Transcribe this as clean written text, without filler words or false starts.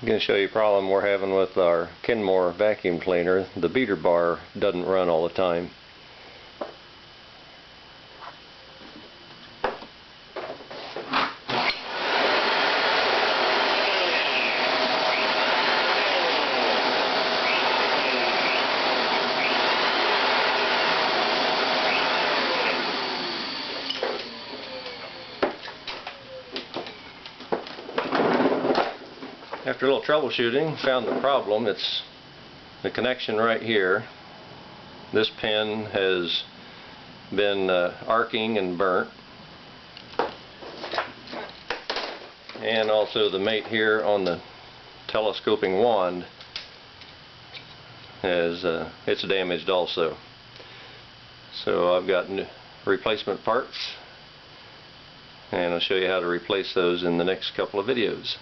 I'm going to show you a problem we're having with our Kenmore vacuum cleaner. The beater bar doesn't run all the time. After a little troubleshooting, found the problem. It's the connection right here. This pin has been arcing and burnt, and also the mate here on the telescoping wand has it's damaged also. So I've got replacement parts, and I'll show you how to replace those in the next couple of videos.